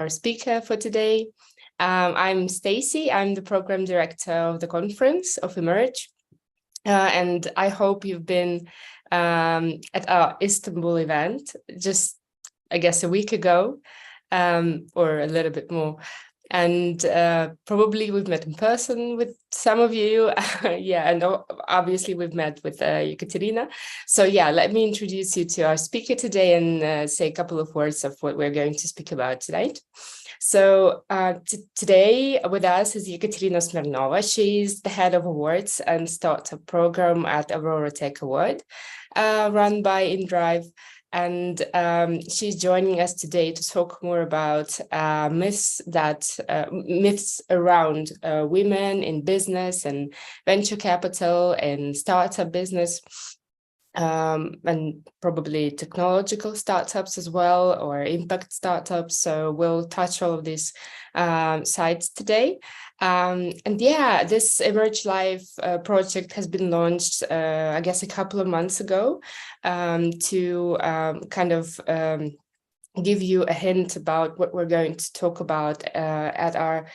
our speaker for today. I'm Stacy. I'm the program director of the conference of Emerge. And I hope you've been at our Istanbul event just, I guess, a week ago, or a little bit more. And probably we've met in person with some of you. Yeah, and obviously we've met with Ekaterina. So yeah, let me introduce you to our speaker today and say a couple of words of what we're going to speak about tonight. So today with us is Ekaterina Smirnova. She's the head of awards and startup program at Aurora Tech Award, run by InDrive. And she's joining us today to talk more about myths around women in business and venture capital and startup business, and probably technological startups as well, or impact startups. So we'll touch all of these sides today. And yeah, this Emerge Live project has been launched, I guess, a couple of months ago to kind of give you a hint about what we're going to talk about at our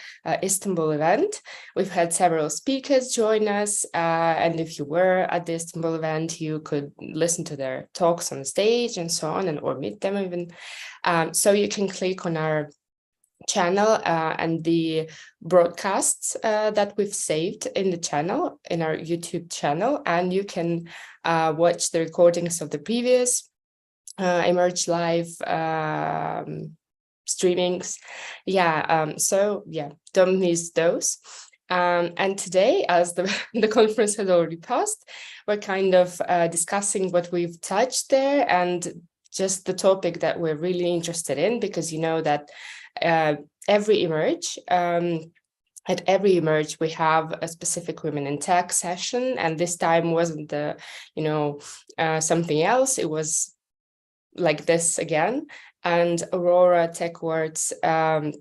Istanbul event. We've had several speakers join us, and if you were at the Istanbul event, you could listen to their talks on stage and so on, or meet them even. So you can click on our channel and the broadcasts that we've saved in the channel, in our YouTube channel, and you can watch the recordings of the previous Emerge Live streamings. So yeah, don't miss those. And today, as the conference has already passed, we're kind of discussing what we've touched there and just the topic that we're really interested in, because you know that every Emerge, at every Emerge, we have a specific Women in Tech session, and this time wasn't the, something else. It was like this again, and Aurora Tech Awards were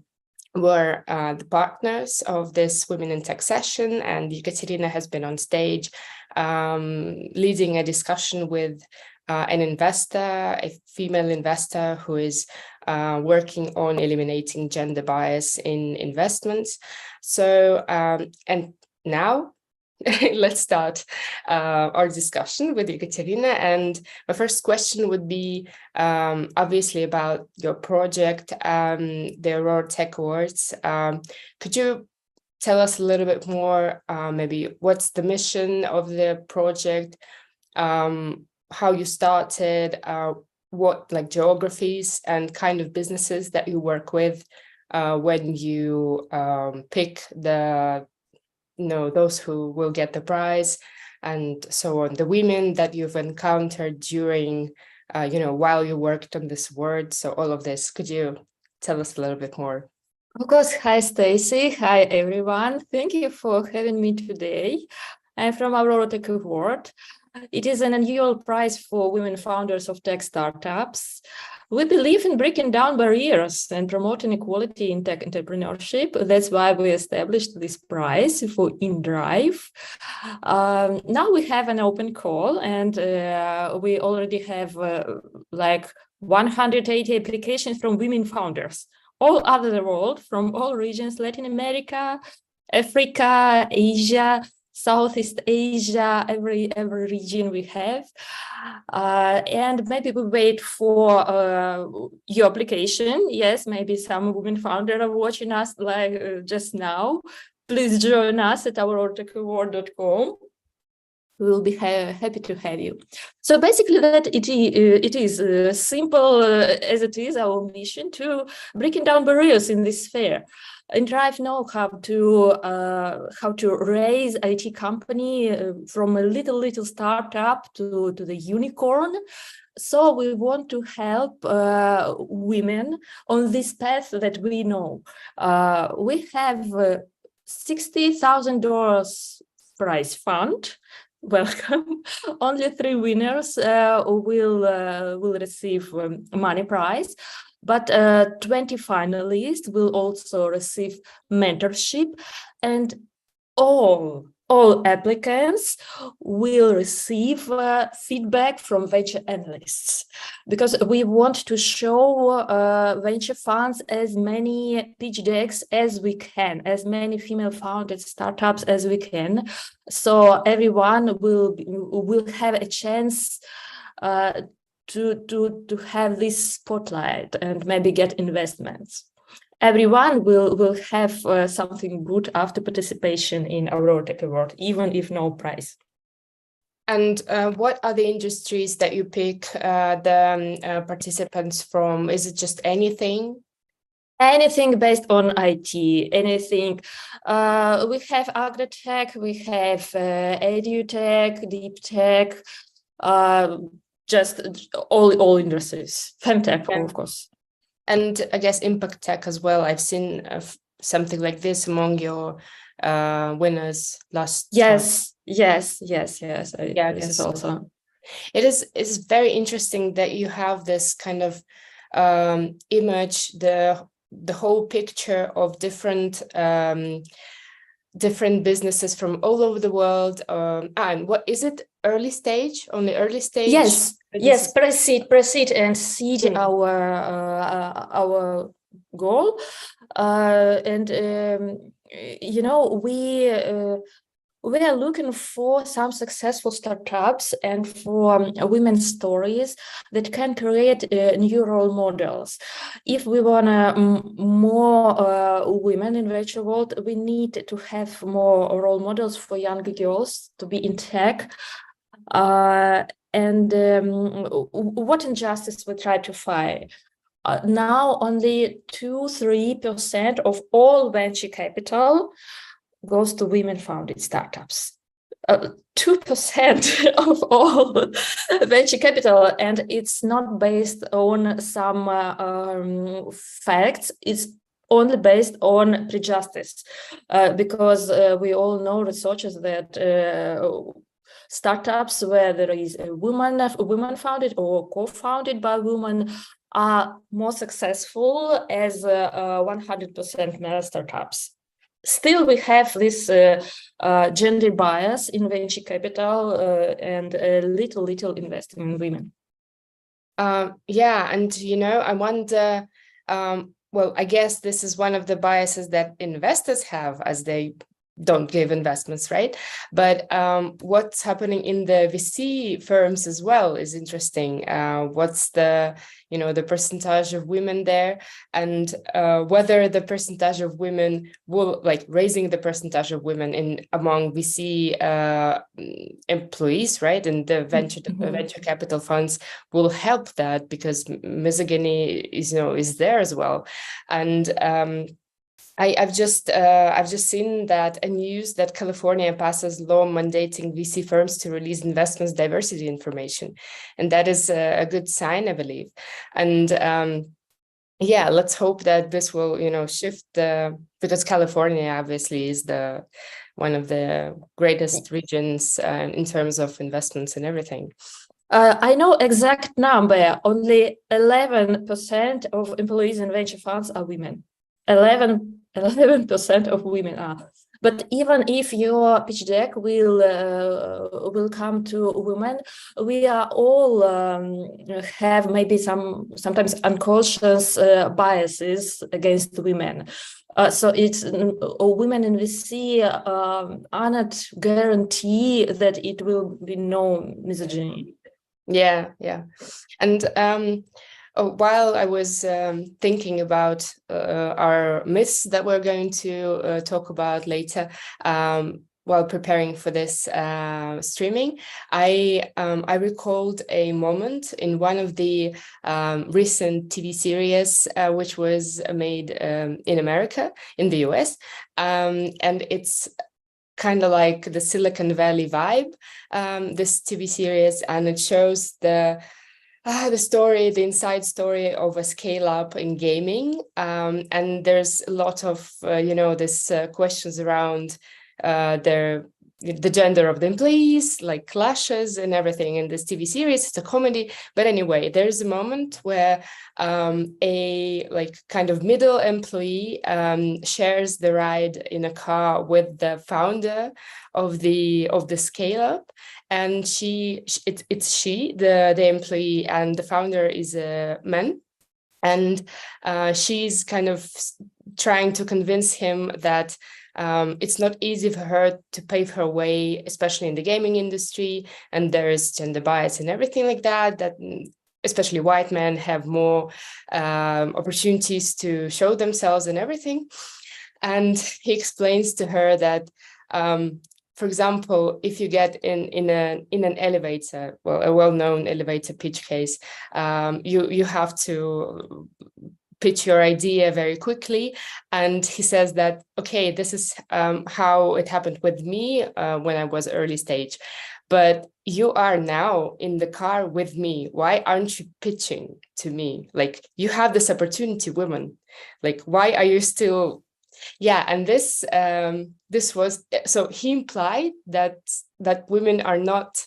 the partners of this Women in Tech session, and Ekaterina has been on stage leading a discussion with an investor, a female investor who is working on eliminating gender bias in investments. So, and now let's start our discussion with Ekaterina. And my first question would be obviously about your project, the Aurora Tech Awards. Could you tell us a little bit more, maybe what's the mission of the project, how you started, what like geographies and kind of businesses that you work with when you pick the those who will get the prize, and so on, the women that you've encountered during while you worked on this award. So all of this, could you tell us a little bit more? Of course. Hi, Stacy. Hi, everyone. Thank you for having me today. I'm from Aurora Tech Award. It is an annual prize for women founders of tech startups. We believe in breaking down barriers and promoting equality in tech entrepreneurship. That's why we established this prize for InDrive. Now we have an open call, and we already have like 180 applications from women founders all over the world, from all regions: Latin America, Africa, Asia, Southeast Asia, every region we have. And maybe we wait for your application. Yes, maybe some women founders are watching us like just now. Please join us at auroratechaward.com. We will be happy to have you. So basically, that it is simple as it is our mission to breaking down barriers in this sphere. InDrive know how to raise IT company from a little startup to the unicorn. So we want to help women on this path that we know. We have $60,000 prize fund. Welcome. Only 3 winners will receive money prize, but 20 finalists will also receive mentorship, and all all applicants will receive feedback from venture analysts, because we want to show venture funds as many pitch decks as we can, as many female-founded startups as we can, so everyone will have a chance to have this spotlight and maybe get investments. Everyone will have something good after participation in Aurora Tech Award, even if no prize. And what are the industries that you pick the participants from? Is it just anything? Anything based on IT, anything. We have agri-tech, we have edu-tech, deep tech, just all industries, femtech, Yeah. of course. And I guess impact tech as well. I've seen something like this among your winners last Yes, time. yes. Yeah, This is also. It's very interesting that you have this kind of image, the whole picture of different businesses from all over the world. And what is it? Early stage? Only early stage? Yes. Proceed and seed our goal. And you know, we are looking for some successful startups and for women's stories that can create new role models. If we want more women in venture world, we need to have more role models for young girls to be in tech. And what injustice we try to fight? Now only 2-3% of all venture capital goes to women-founded startups. 2% of all venture capital, and it's not based on some facts. It's only based on prejudice, because we all know researchers that startups where there is a woman founded or co-founded by women are more successful as 100% male startups. Still, we have this gender bias in venture capital and little investing in women. Yeah, and you know, I wonder. Well, I guess this is one of the biases that investors have, as they don't give investments, right? But what's happening in the VC firms as well is interesting. What's the percentage of women there, and whether the percentage of women will, like, raising the percentage of women among VC employees, right? And the venture capital funds will help that, because misogyny is there as well. And I've just seen that a news that California passes law mandating VC firms to release investments diversity information, and that is a good sign, I believe. And yeah, let's hope that this will shift because California obviously is one of the greatest regions in terms of investments and everything. I know exact number. Only 11% of employees in venture funds are women. 11% of women are. But even if your pitch deck will come to women, we are all have maybe sometimes unconscious biases against women. So it's women in VC are not guarantee that it will be no misogyny. Yeah. And while I was thinking about our myths that we're going to talk about later, while preparing for this streaming, I recalled a moment in one of the recent TV series which was made in America, in the US, and it's kind of like the Silicon Valley vibe, this TV series, and it shows the story, the inside story of a scale up in gaming. And there's a lot of, this questions around their, the gender of the employees, like clashes and everything in this TV series. It's a comedy. But anyway, there's a moment where a like kind of middle employee shares the ride in a car with the founder of the scale up, and it's the employee, and the founder is a man, and she's kind of trying to convince him that it's not easy for her to pave her way, especially in the gaming industry, and there's gender bias and everything like that, that especially white men have more opportunities to show themselves and everything. And he explains to her that, for example, if you get in an elevator, well, a well-known elevator pitch case, you have to pitch your idea very quickly. And he says that, okay, this is how it happened with me when I was early stage. But you are now in the car with me. Why aren't you pitching to me? Like, you have this opportunity, women. Like, why are you still... Yeah, and this was... So he implied that women are not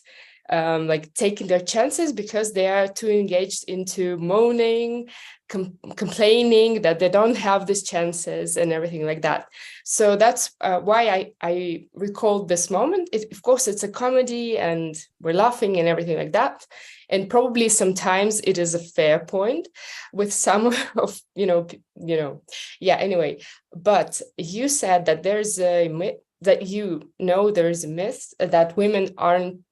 like taking their chances because they are too engaged into moaning, complaining that they don't have these chances and everything like that. So that's why I recalled this moment. Of course, it's a comedy and we're laughing and everything like that. And probably sometimes it is a fair point with some of, yeah, anyway. But you said that there's a myth, that there's a myth that women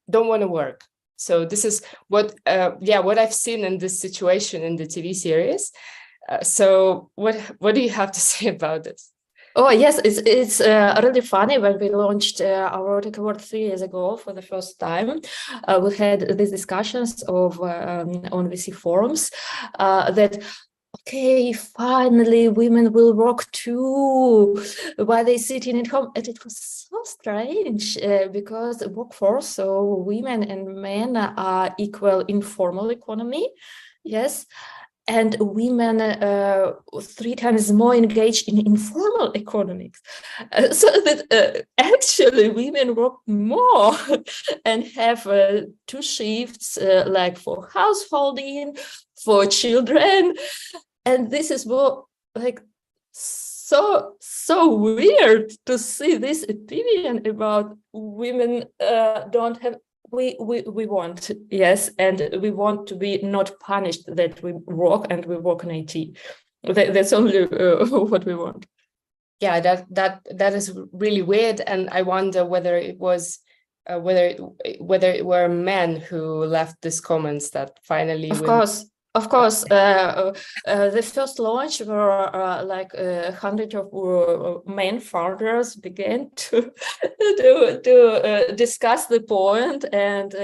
don't want to work. So this is what I've seen in this situation in the TV series. So what do you have to say about this? Oh yes, it's really funny. When we launched Aurora Tech Award 3 years ago for the first time, we had these discussions on VC forums that, okay, finally women will work too, while they sitting at home. And it was so strange because the workforce, so women and men are equal in formal economy, yes, and women 3 times more engaged in informal economics. So that actually women work more and have 2 shifts, like for householding, for children. And this is more like so weird to see this opinion about women don't have... We want, yes, and we want to be not punished that we work, and we work in IT. That's only what we want. Yeah, that is really weird, and I wonder whether it was whether it were men who left these comments that finally... Of course, the first launch were like 100 of main founders began to discuss the point, and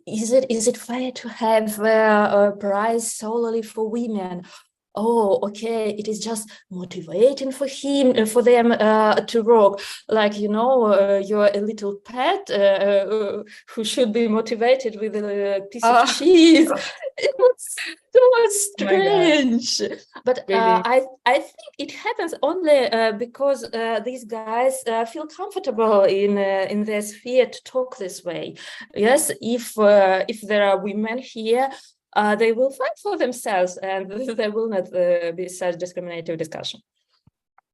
is it fair to have a prize solely for women? Oh, okay, it is just motivating for them to work. Like, you're a little pet who should be motivated with a piece of cheese. It was so strange. But really? I think it happens only because these guys feel comfortable in their sphere to talk this way. Yes, if there are women here, they will fight for themselves, and there will not be such discriminatory discussion.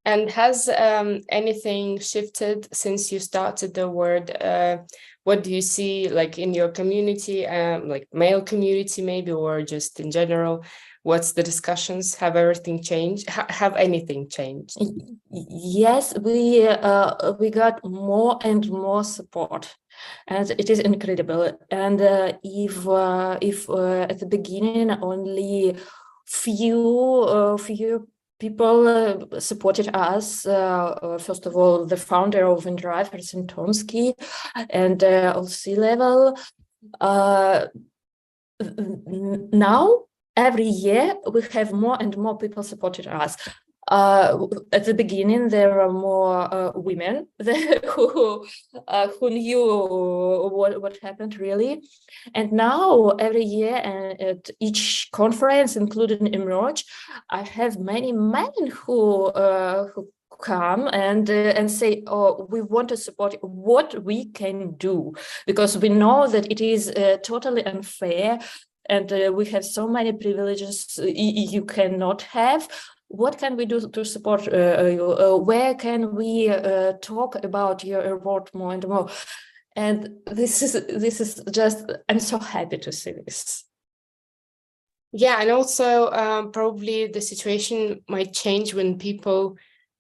And has anything shifted since you started the award? What do you see, like, in your community, like male community maybe, or just in general? What's the discussions? Have everything changed? Have anything changed? Yes, we got more and more support, and it is incredible. And if at the beginning only few people supported us, first of all, the founder of InDrive, Tomsky, and on C-level. Now, every year, we have more and more people supported us. At the beginning, there were more women who knew what happened really, and now every year and at each conference, including Emerge, I have many men who come and say, oh, we want to support what we can do, because we know that it is totally unfair, and we have so many privileges you cannot have. What can we do to support you? Where can we talk about your award more and more? And this is just, I'm so happy to see this. Yeah, and also probably the situation might change when people,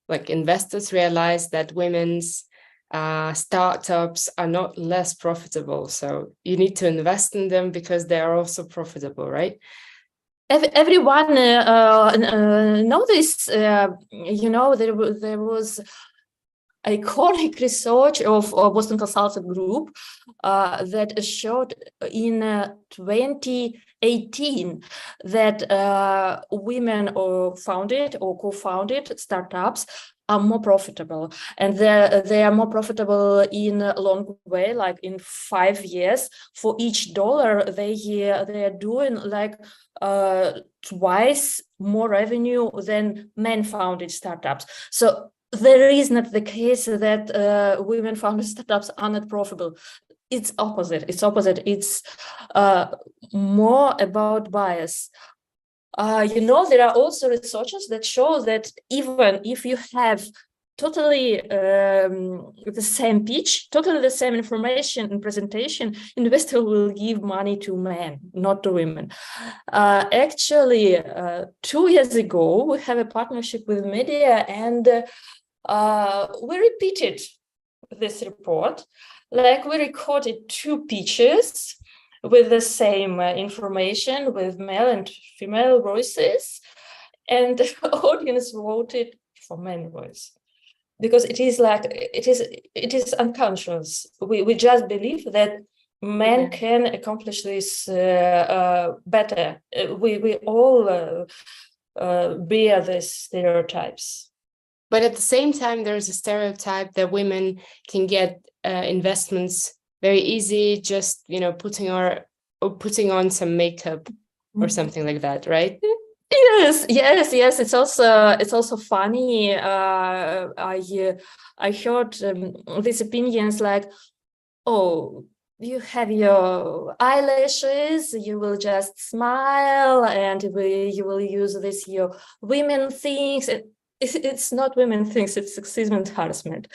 like investors, realize that women's startups are not less profitable. So you need to invest in them because they are also profitable, right? Everyone know this. There was iconic research of Boston Consulting Group that showed in 2018 that women founded or co-founded startups are more profitable, and they are more profitable in a long way, like in 5 years. For each dollar they are doing like twice more revenue than men-founded startups. So there is not the case that women-founded startups are not profitable. It's opposite. It's more about bias. There are also researchers that show that even if you have totally the same pitch, totally the same information and presentation, investor will give money to men, not to women. Actually, 2 years ago, we have a partnership with media, and we repeated this report. Like, we recorded 2 pitches with the same information, with male and female voices, and the audience voted for men voice, because it is unconscious. We just believe that men can accomplish this better. We all bear these stereotypes. But at the same time, there's a stereotype that women can get investments very easy, just putting on some makeup or something like that, right? Yes. It's also funny. I heard these opinions like, oh, you have your eyelashes, you will just smile, and you will use this your women things. It's not women things, it's sexism and harassment.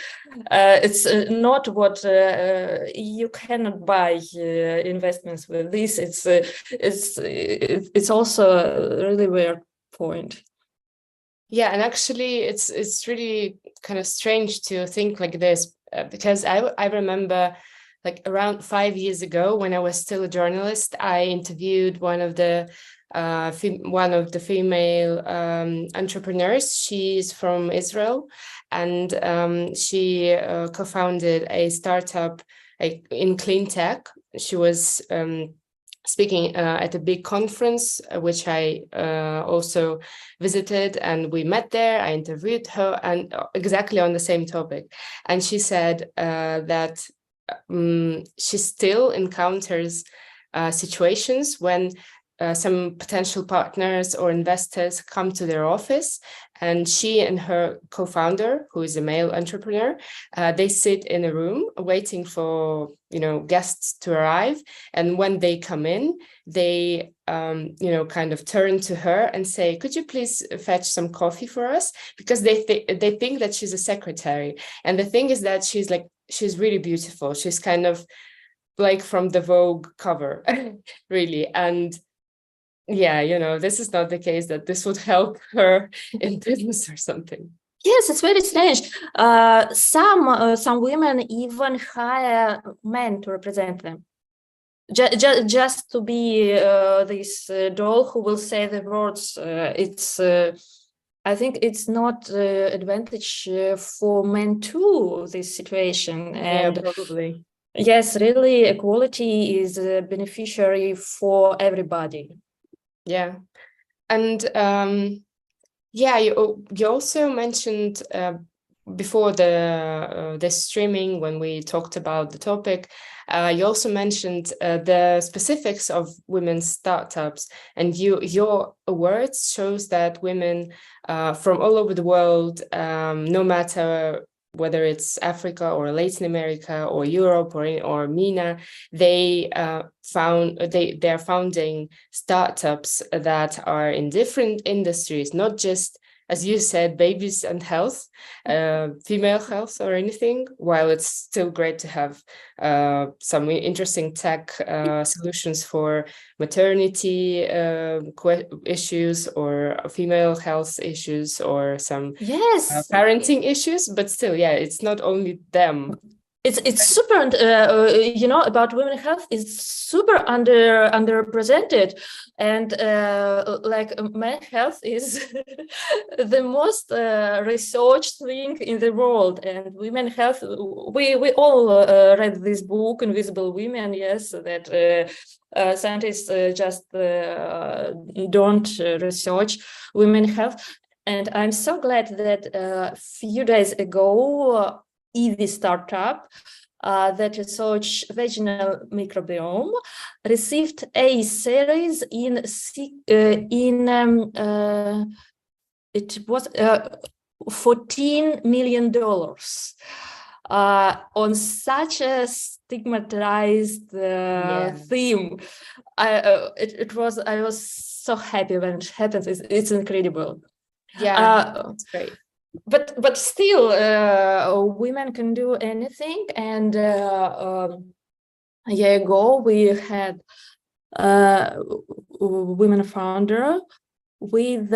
It's not what you cannot buy investments with this. It's also a really weird point. Yeah, and actually it's really kind of strange to think like this, because I remember like around 5 years ago, when I was still a journalist, I interviewed one of the female entrepreneurs. She's from Israel, and she co-founded a startup in clean tech. She was speaking at a big conference, which I also visited, and we met there. I interviewed her, and exactly on the same topic. And she said that she still encounters situations when some potential partners or investors come to their office, and she and her co-founder, who is a male entrepreneur, they sit in a room waiting for guests to arrive. And when they come in, they kind of turn to her and say, "Could you please fetch some coffee for us?" Because they think that she's a secretary. And the thing is that she's really beautiful. She's kind of like from the Vogue cover, really. And yeah, this is not the case that this would help her in business or something. Yes, it's very strange. Some women even hire men to represent them, just to be this doll who will say the words. I think it's not advantage for men too, this situation. And yeah, probably. Yes, really, equality is a beneficiary for everybody. Yeah. And you also mentioned before the streaming, when we talked about the topic, You also mentioned the specifics of women's startups, and your awards shows that women from all over the world, no matter whether it's Africa or Latin America or Europe or MENA, they're founding startups that are in different industries, not just, as you said, babies and health, female health or anything, while it's still great to have some interesting tech solutions for maternity issues or female health issues or some Yes. parenting issues, but still, yeah, it's not only them. It's super, about women's health is super underrepresented, and men's health is the most researched thing in the world. And women's health, we all read this book, Invisible Women, yes, that scientists just don't research women's health. And I'm so glad that a few days ago, EV startup that research vaginal microbiome received a series it was $14 million on such a stigmatized theme. I was so happy when it happens. It's incredible. Yeah, it's great. But still, women can do anything. And a year ago, we had women founder with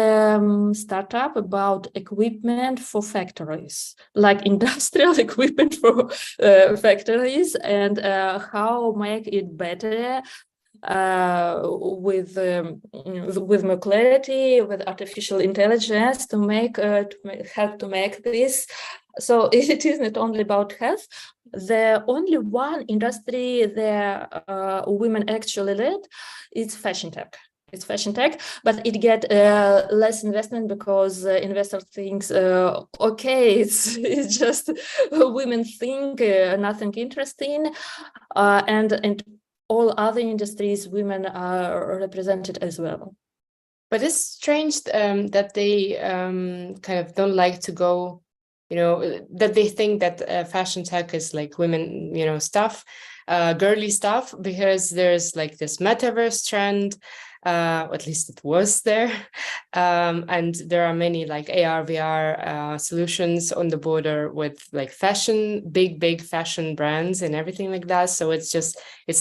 startup about equipment for factories, like industrial equipment for factories, and how make it better with more clarity, with artificial intelligence to help to make this. So it is not only about health. The only one industry the women actually led is fashion tech. It's fashion tech, but it get less investment because investor thinks, okay, it's just women think nothing interesting, and all other industries, women are represented as well. But it's strange that they kind of don't like to go, that they think that fashion tech is like women, stuff, girly stuff, because there's like this metaverse trend, at least it was there. And there are many like AR, VR solutions on the border with like fashion, big fashion brands and everything like that. So it's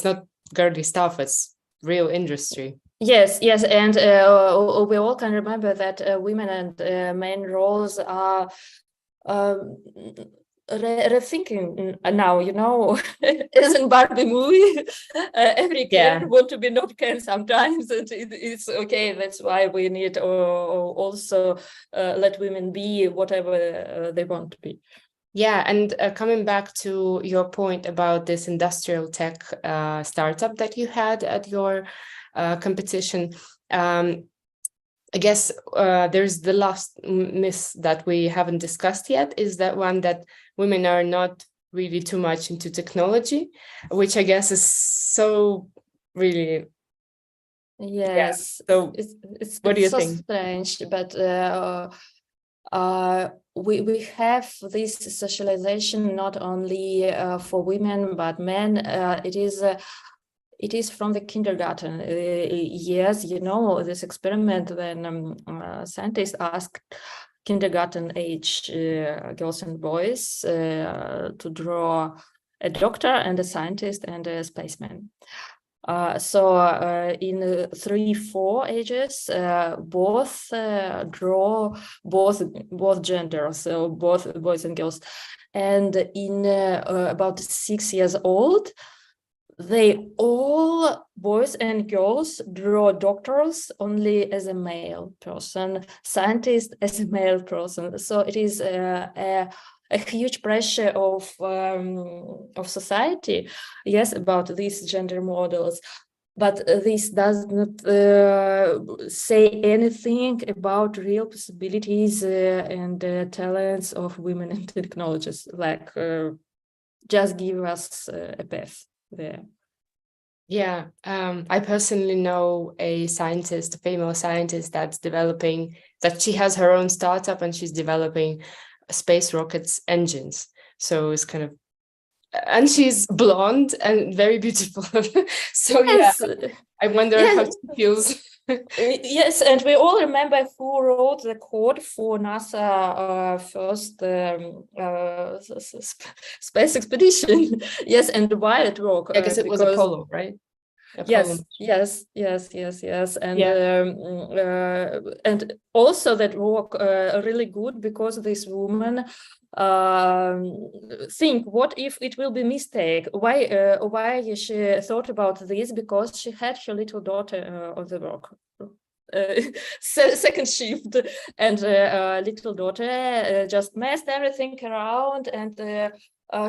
not girly stuff, it's real industry. Yes, and we all can remember that women and men roles are rethinking now, as in Barbie movie, every Ken want to be not Ken sometimes. It's okay. That's why we need also let women be whatever they want to be. Yeah, and coming back to your point about this industrial tech startup that you had at your competition, I guess there's the last myth that we haven't discussed yet, is that one that women are not really too much into technology, which I guess is so really... Yes, so it's what do you so think? Strange, but we have this socialization not only for women but men. It is from the kindergarten. Yes, this experiment when scientists asked kindergarten age girls and boys to draw a doctor and a scientist and a spaceman. So in 3-4 ages, both draw both genders, so both boys and girls. And in about 6 years old, they all, boys and girls, draw doctors only as a male person, scientist as a male person. So it is a huge pressure of society, yes, about these gender models. But this does not say anything about real possibilities and talents of women and technologists, like just give us a path. there. Yeah, I personally know a scientist, a female scientist that she has her own startup and she's developing space rockets engines. So it's kind of, and she's blonde and very beautiful. So yeah, Yes, I wonder how yes. she feels. Yes, and we all remember who wrote the code for NASA first space expedition. Yes, and why it worked. I guess it was because Apollo, right? Apollo. yes, and also that work really good because this woman think, what if it will be mistake? Why she thought about this? Because she had her little daughter on the work. Second shift, and little daughter just messed everything around, and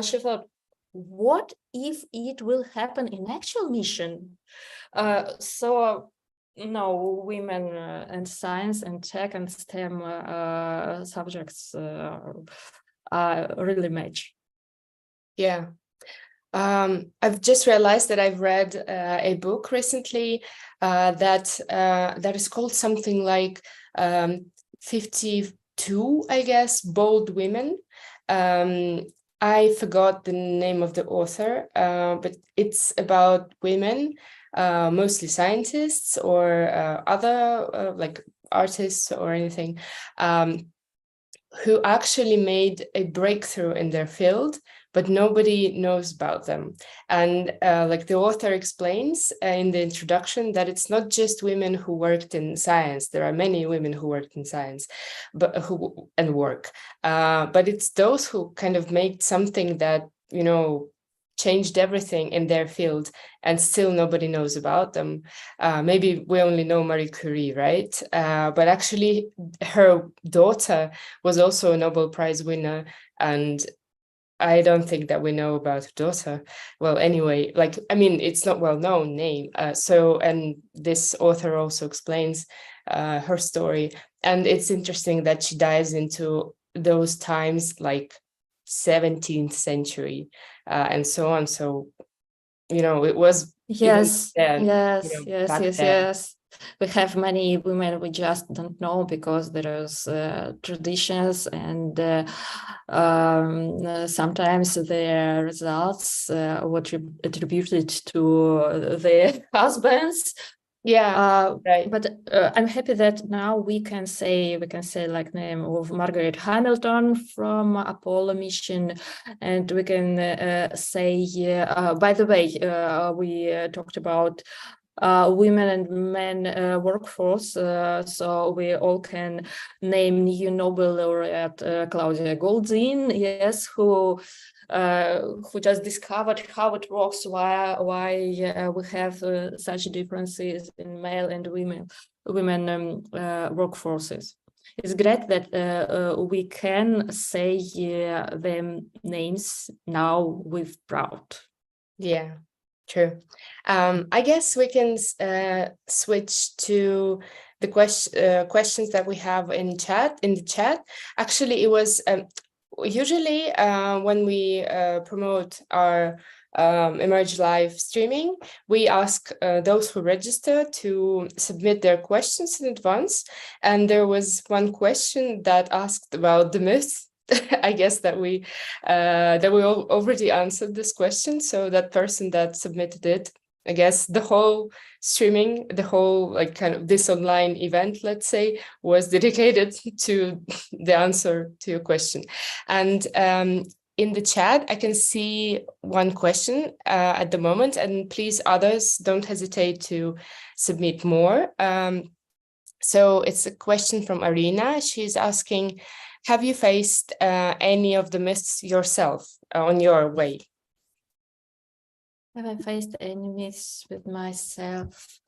she thought, what if it will happen in actual mission? So no, women and science and tech and STEM subjects really match. Yeah. I've just realized that I've read a book recently that is called something like 52, I guess, Bold Women. I forgot the name of the author, but it's about women, mostly scientists or other like artists or anything, who actually made a breakthrough in their field, but nobody knows about them. And like the author explains in the introduction, that it's not just women who worked in science. There are many women who worked in science, but but it's those who kind of made something that, you know, changed everything in their field, and still nobody knows about them. Maybe we only know Marie Curie, right? But actually her daughter was also a Nobel Prize winner, and I don't think that we know about her daughter. Well, anyway, like, I mean, it's not well-known name. And this author also explains her story. And it's interesting that she dives into those times, like 17th century and so on. So, you know, it was Yes, then, yes, back then. yes. We have many women we just don't know because there is traditions, and sometimes their results were attributed to their husbands. Yeah, right. But I'm happy that now we can say like name of Margaret Hamilton from Apollo mission, and we can say, by the way, we talked about women and men workforce, so we all can name new Nobel laureate Claudia Goldin, yes, who just discovered how it works, why we have such differences in male and women workforces. It's great that we can say them names now with proud. Yeah, true. I guess we can switch to the questions that we have in the chat. Actually, it was usually when we promote our Emerge Live streaming, we ask those who register to submit their questions in advance. And there was one question that asked about the myths. I guess that we all already answered this question. So that person that submitted it, I guess the whole streaming, the whole like kind of this online event, let's say, was dedicated to the answer to your question. And in the chat, I can see one question at the moment, and please, others, don't hesitate to submit more. So it's a question from Arina. She's asking, have you faced any of the myths yourself on your way? Have I faced any myths with myself?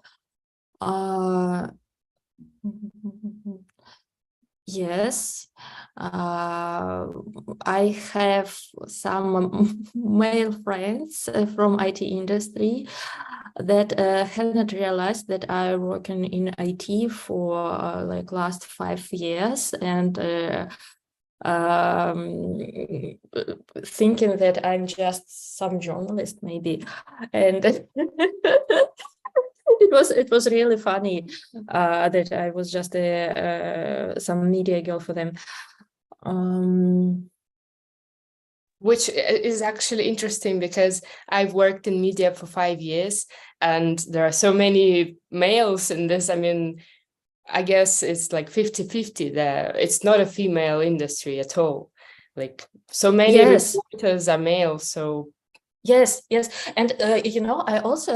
Yes, I have some male friends from IT industry that have not realized that I work in IT for like last 5 years, and thinking that I'm just some journalist, maybe, and it was really funny that I was just some media girl for them. Which is actually interesting because I've worked in media for 5 years and there are so many males in this. I mean, I guess it's like 50-50 there. It's not a female industry at all. Like so many Yes. reporters are male, so Yes, yes. And, I also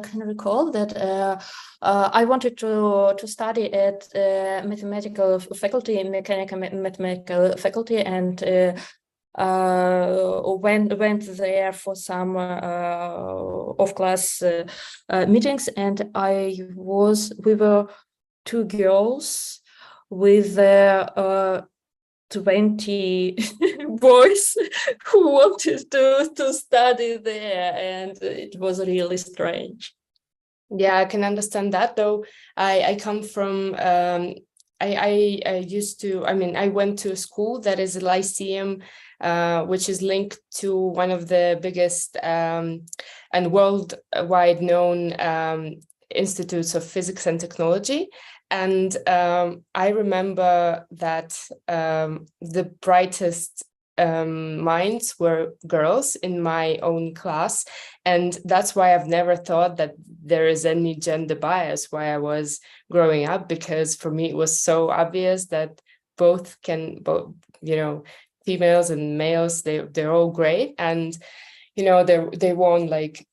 can recall that I wanted to study at mathematical faculty, mechanical mathematical faculty, and went there for some off-class meetings. And we were two girls with 20 boys who wanted to study there, and it was really strange. yeah, I can understand that. Though I come from I used to, I mean, I went to a school that is a lyceum, which is linked to one of the biggest and worldwide known institutes of physics and technology. And I remember that the brightest minds were girls in my own class. And that's why I've never thought that there is any gender bias while I was growing up, because for me, it was so obvious that both, females and males, they're all great. And, they won like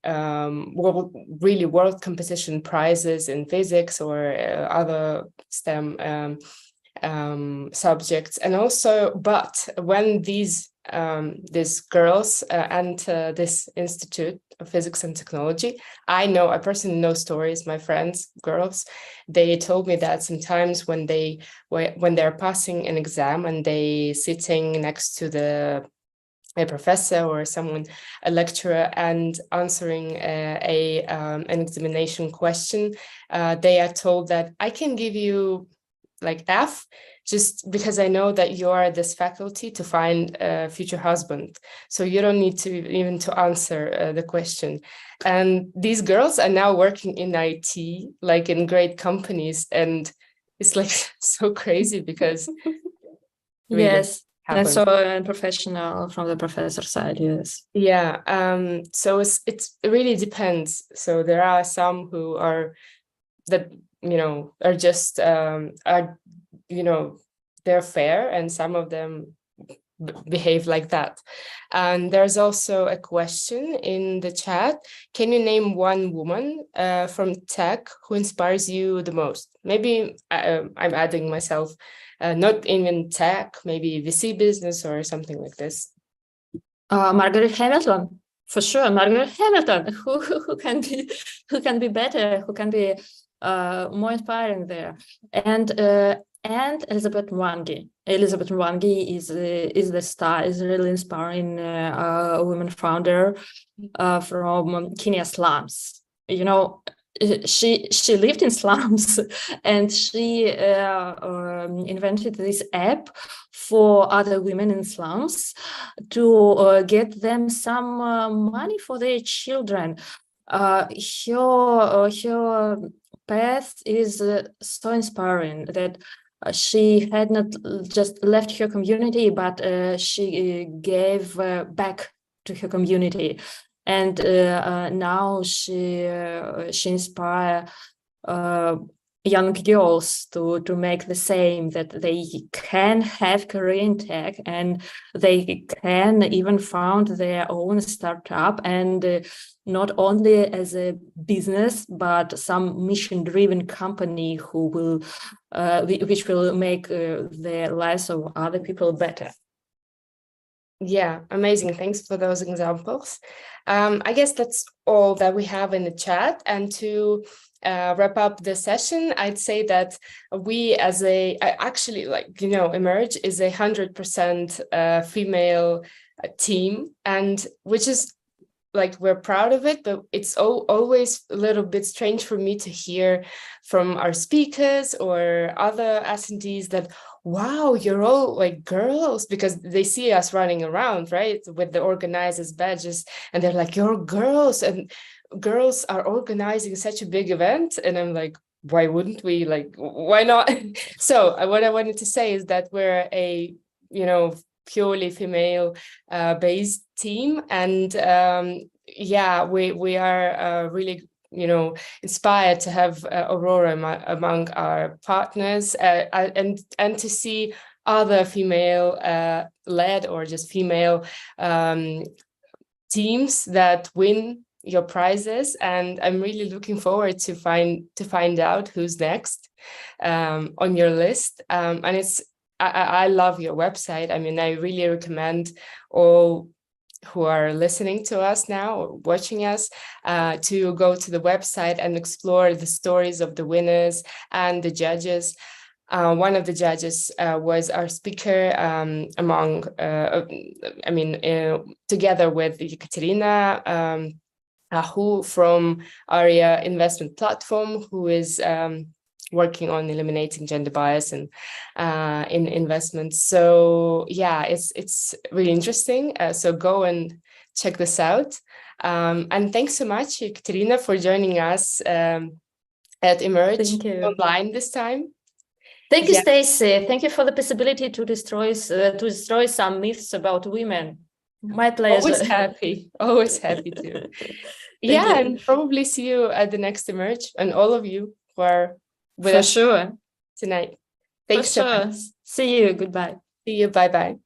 world competition prizes in physics or other STEM subjects. And also, but when these girls enter this Institute of Physics and Technology, I personally know stories. My friends, girls, they told me that sometimes when they're passing an exam and they sitting next to a professor or a lecturer, and answering an examination question, they are told that I can give you like F, just because I know that you are this faculty to find a future husband. So you don't need to even to answer the question. And these girls are now working in IT, like in great companies. And it's like so crazy because really yes, happens. and so professional from the professor side, yes. Yeah. So it really depends. So there are some who are that are just they're fair, and some of them behave like that. And there's also a question in the chat: can you name one woman from tech who inspires you the most? Maybe I'm adding myself, not even tech, maybe VC business or something like this. Margaret Hamilton, for sure. Margaret Hamilton, who can be better, who can be more inspiring there, and Elizabeth Mwangi. Elizabeth Mwangi is the star, is a really inspiring women founder from Kenya slums. She lived in slums, and she invented this app for other women in slums to get them some money for their children. Her path is so inspiring that she had not just left her community, but she gave back to her community. And now she inspires young girls to make the same, that they can have career in tech, and they can even found their own startup, and not only as a business, but some mission-driven company which will make the lives of other people better. Yeah, amazing. Thanks for those examples. I guess that's all that we have in the chat. And to wrap up the session, I'd say that we Emerge is 100% female team, and which is like, we're proud of it, but it's always a little bit strange for me to hear from our speakers or other attendees that wow, you're all like girls, because they see us running around, right, with the organizers badges, and they're like, you're girls, and girls are organizing such a big event. And I'm like, why wouldn't we? Like, why not? So what I wanted to say is that we're a, purely female based team. And yeah, we are really, inspired to have Aurora among our partners, and to see other female led or just female teams that win your prizes. And I'm really looking forward to find out who's next on your list. And I love your website. I mean, I really recommend all who are listening to us now or watching us to go to the website and explore the stories of the winners and the judges. One of the judges was our speaker together with Ekaterina, who from Aria Investment Platform, who is working on eliminating gender bias and in investments. So yeah, it's really interesting. So go and check this out. And thanks so much, Ekaterina, for joining us at Emerge online this time. Thank you, Stacey. Thank you for the possibility to destroy some myths about women. My pleasure. Always happy to. Yeah, and probably see you at the next Emerge, and all of you who are with us sure tonight. Thanks so much. See you. Goodbye. See you. Bye-bye.